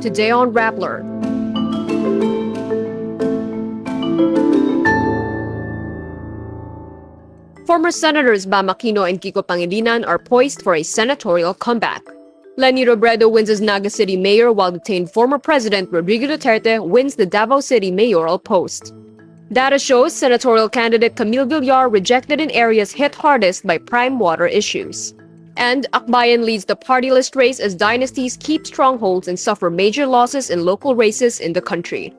Today on Rappler. Former Senators Aquino and Kiko Pangilinan are poised for a senatorial comeback. Leni Robredo wins as Naga City mayor while detained former President Rodrigo Duterte wins the Davao City mayoral post. Data shows senatorial candidate Camille Villar rejected in areas hit hardest by PrimeWater issues. And Akbayan leads the party list race as Dynasties keep strongholds and suffer major losses in local races in the country.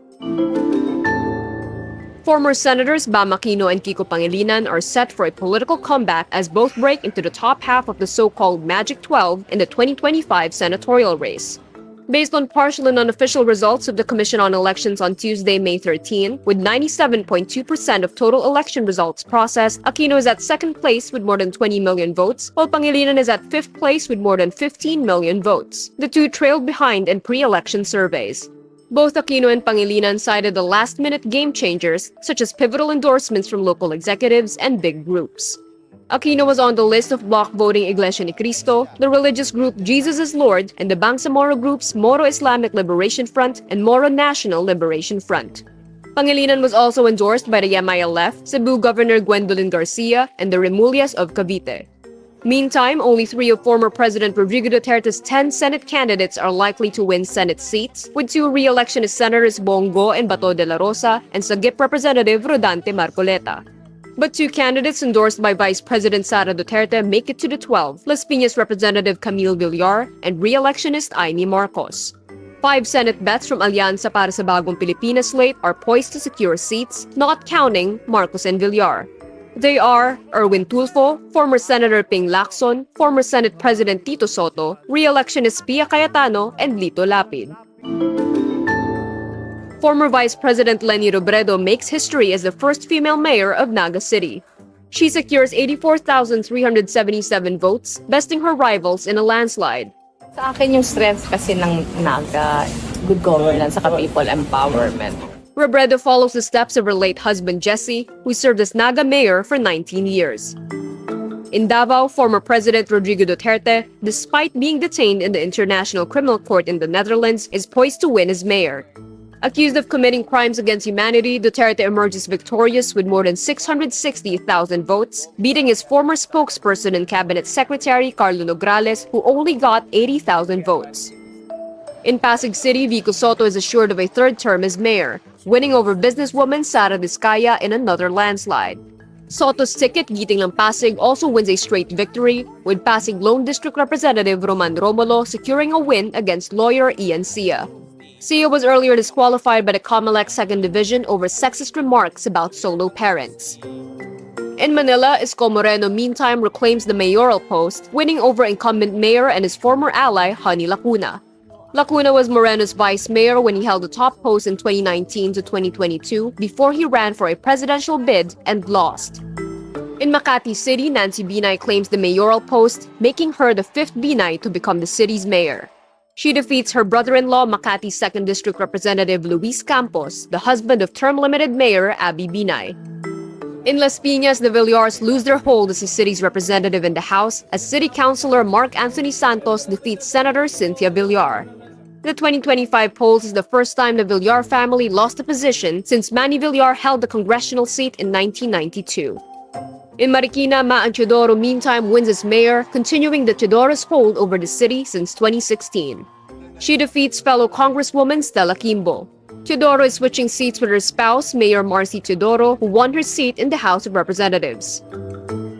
Former Senators Aquino and Kiko Pangilinan are set for a political comeback as both break into the top half of the so-called Magic 12 in the 2025 senatorial race. Based on partial and unofficial results of the Commission on Elections on Tuesday, May 13, with 97.2% of total election results processed, Aquino is at second place with more than 20 million votes, while Pangilinan is at fifth place with more than 15 million votes. The two trailed behind in pre-election surveys. Both Aquino and Pangilinan cited the last-minute game changers, such as pivotal endorsements from local executives and big groups. Aquino was on the list of block voting Iglesia ni Cristo, the religious group Jesus is Lord, and the Bangsamoro groups Moro Islamic Liberation Front and Moro National Liberation Front. Pangilinan was also endorsed by the MILF, Cebu Governor Gwendolyn Garcia, and the Remulias of Cavite. Meantime, only 3 of former President Rodrigo Duterte's 10 Senate candidates are likely to win Senate seats, with 2 re-electionist Senators Bongo and Bato de la Rosa and Sagip Representative Rodante Marcoleta. But 2 candidates endorsed by Vice President Sara Duterte make it to the 12, Las Piñas Representative Camille Villar and re-electionist Aimee Marcos. 5 Senate bets from Alianza para sa Bagong Pilipinas slate are poised to secure seats, not counting Marcos and Villar. They are Erwin Tulfo, former Senator Ping Lacson, former Senate President Tito Soto, re-electionist Pia Cayetano, and Lito Lapid. Former Vice President Leni Robredo makes history as the first female mayor of Naga City. She secures 84,377 votes, besting her rivals in a landslide. Sa akin yung strength kasi ng Naga, good governance, saka people empowerment. Robredo follows the steps of her late husband Jesse, who served as Naga mayor for 19 years. In Davao, former President Rodrigo Duterte, despite being detained in the International Criminal Court in the Netherlands, is poised to win as mayor. Accused of committing crimes against humanity, Duterte emerges victorious with more than 660,000 votes, beating his former spokesperson and cabinet secretary Carlo Nograles, who only got 80,000 votes. In Pasig City, Vico Soto is assured of a third term as mayor, winning over businesswoman Sara Vizcaya in another landslide. Soto's ticket, Giting ng Pasig, also wins a straight victory, with Pasig Lone District Representative Roman Romulo securing a win against lawyer Ian Sia. Sia was earlier disqualified by the COMELEC 2nd Division over sexist remarks about solo parents. In Manila, Isko Moreno meantime reclaims the mayoral post, winning over incumbent mayor and his former ally, Honey Lacuna. Lacuna was Moreno's vice mayor when he held the top post in 2019 to 2022 before he ran for a presidential bid and lost. In Makati City, Nancy Binay claims the mayoral post, making her the 5th Binay to become the city's mayor. She defeats her brother-in-law, Makati 2nd District Representative Luis Campos, the husband of term-limited mayor Abby Binay. In Las Piñas, the Villars lose their hold as the city's representative in the House as City Councilor Mark Anthony Santos defeats Senator Cynthia Villar. The 2025 polls is the first time the Villar family lost a position since Manny Villar held the congressional seat in 1992. In Marikina, Maan Teodoro meantime wins as mayor, continuing the Teodoro's hold over the city since 2016. She defeats fellow Congresswoman Stella Kimbo. Teodoro is switching seats with her spouse, Mayor Marcy Teodoro, who won her seat in the House of Representatives.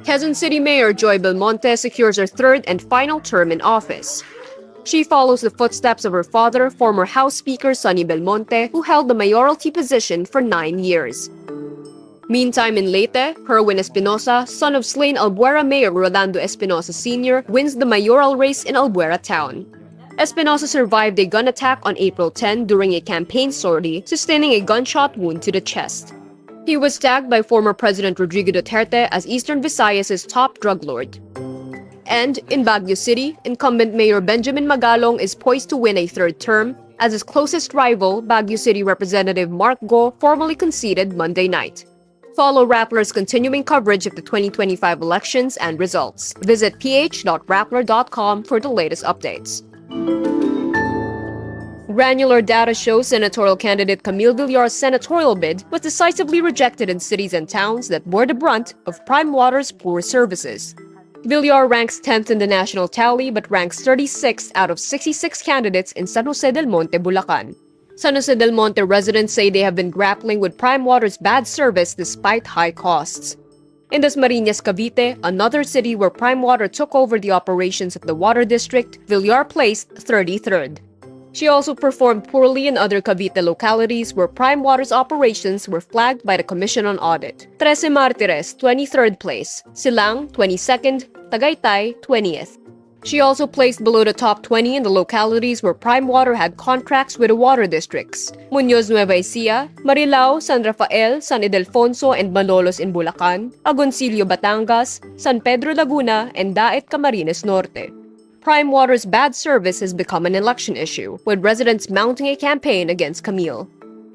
Quezon City Mayor Joy Belmonte secures her 3rd and final term in office. She follows the footsteps of her father, former House Speaker Sonny Belmonte, who held the mayoralty position for 9 years. Meantime in Leyte, Herwin Espinosa, son of slain Albuera Mayor Rolando Espinosa Sr., wins the mayoral race in Albuera town. Espinosa survived a gun attack on April 10 during a campaign sortie, sustaining a gunshot wound to the chest. He was tagged by former President Rodrigo Duterte as Eastern Visayas' top drug lord. And in Baguio City, incumbent Mayor Benjamin Magalong is poised to win a 3rd term, as his closest rival, Baguio City Representative Mark Go, formally conceded Monday night. Follow Rappler's continuing coverage of the 2025 elections and results. Visit ph.rappler.com for the latest updates. Granular data shows Senatorial candidate Camille Villar's Senatorial bid was decisively rejected in cities and towns that bore the brunt of PrimeWater's poor services. Villar ranks 10th in the national tally but ranks 36th out of 66 candidates in San Jose del Monte, Bulacan. San Jose del Monte residents say they have been grappling with PrimeWater's bad service despite high costs. In Dasmariñas, Cavite, another city where PrimeWater took over the operations of the water district, Villar placed 33rd. She also performed poorly in other Cavite localities where PrimeWater's operations were flagged by the Commission on Audit. Trece Martires, 23rd place. Silang, 22nd. Tagaytay, 20th. She also placed below the top 20 in the localities where PrimeWater had contracts with the water districts: Muñoz, Nueva Ecija, Marilao, San Rafael, San Ildefonso, and Malolos in Bulacan, Agoncillo, Batangas, San Pedro, Laguna, and Daet, Camarines Norte. PrimeWater's bad service has become an election issue, with residents mounting a campaign against Camille.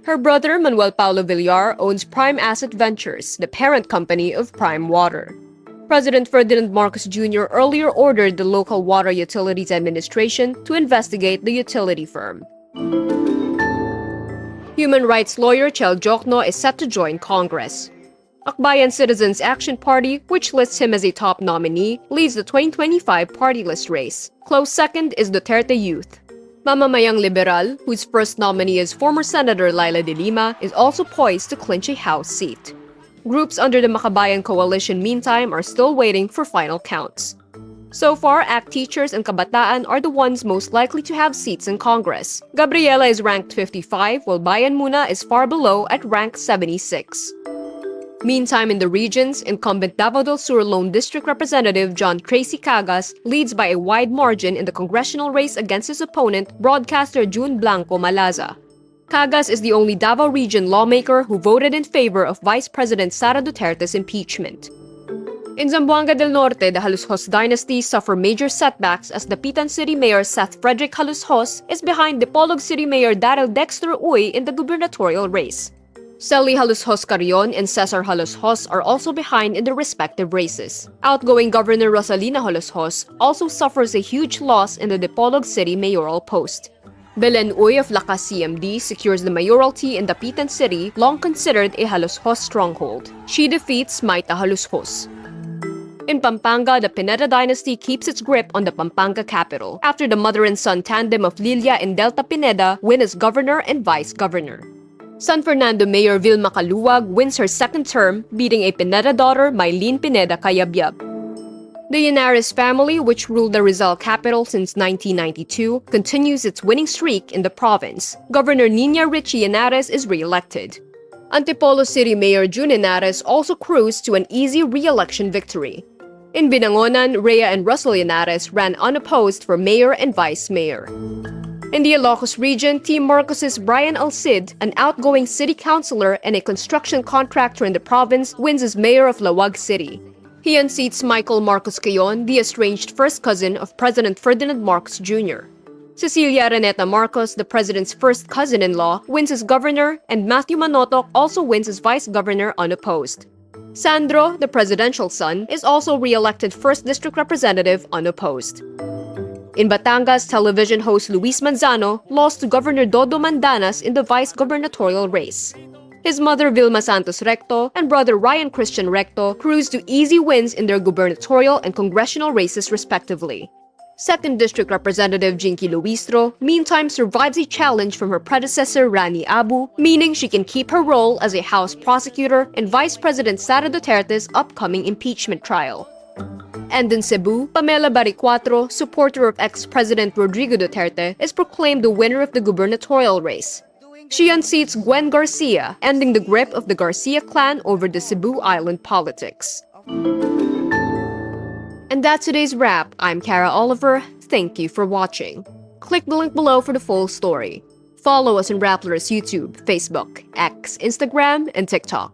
Her brother, Manuel Paulo Villar, owns Prime Asset Ventures, the parent company of PrimeWater. President Ferdinand Marcos Jr. earlier ordered the local Water Utilities Administration to investigate the utility firm. Human rights lawyer Chel Diokno is set to join Congress. Akbayan Citizens Action Party, which lists him as a top nominee, leads the 2025 party list race. Close second is Duterte Youth. Mamamayang Liberal, whose first nominee is former Senator Laila de Lima, is also poised to clinch a House seat. Groups under the Makabayan coalition, meantime, are still waiting for final counts. So far, ACT teachers and kabataan are the ones most likely to have seats in Congress. Gabriela is ranked 55, while Bayan Muna is far below at rank 76. Meantime, in the regions, incumbent Davao del Sur Lone District Representative John Tracy Cagas leads by a wide margin in the congressional race against his opponent, broadcaster June Blanco Malaza. Cagas is the only Davao Region lawmaker who voted in favor of Vice President Sara Duterte's impeachment. In Zamboanga del Norte, the Halushos dynasty suffer major setbacks as Dapitan City Mayor Seth Frederick Halushos is behind Dipolog City Mayor Daryl Dexter Uy in the gubernatorial race. Celi Halushos Carrion and Cesar Halushos are also behind in their respective races. Outgoing Governor Rosalina Halushos also suffers a huge loss in the Dipolog City mayoral post. Belen Uy of Lakas CMD secures the mayoralty in Dapitan City, long considered a Halushos stronghold. She defeats Maita Halushos. In Pampanga, the Pineda dynasty keeps its grip on the Pampanga capital after the mother and son tandem of Lilia and Delta Pineda win as governor and vice governor. San Fernando Mayor Vilma Caluwag wins her second term, beating a Pineda daughter, Mylene Pineda Cayabyab. The Yenares family, which ruled the Rizal capital since 1992, continues its winning streak in the province. Governor Nina Richie Yenares is re-elected. Antipolo City Mayor June Yenares also cruised to an easy re-election victory. In Binangonan, Rhea and Russell Yenares ran unopposed for mayor and vice mayor. In the Ilocos region, Team Marcos's Brian Alcid, an outgoing city councilor and a construction contractor in the province, wins as mayor of Lawag City. He unseats Michael Marcos Cayon, the estranged first cousin of President Ferdinand Marcos Jr. Cecilia Reneta Marcos, the president's first cousin-in-law, wins as governor, and Matthew Manotoc also wins as vice governor unopposed. Sandro, the presidential son, is also re-elected 1st District Representative unopposed. In Batangas, television host Luis Manzano lost to Governor Dodo Mandanas in the vice gubernatorial race. His mother Vilma Santos Recto and brother Ryan Christian Recto cruised to easy wins in their gubernatorial and congressional races respectively. 2nd District Representative Jinky Luistro, meantime, survives a challenge from her predecessor Rani Abu, meaning she can keep her role as a House prosecutor in Vice President Sara Duterte's upcoming impeachment trial. And in Cebu, Pamela Baricuatro, supporter of ex-President Rodrigo Duterte, is proclaimed the winner of the gubernatorial race. She unseats Gwen Garcia, ending the grip of the Garcia clan over the Cebu Island politics. And that's today's wrap. I'm Kara Oliver. Thank you for watching. Click the link below for the full story. Follow us on Rappler's YouTube, Facebook, X, Instagram, and TikTok.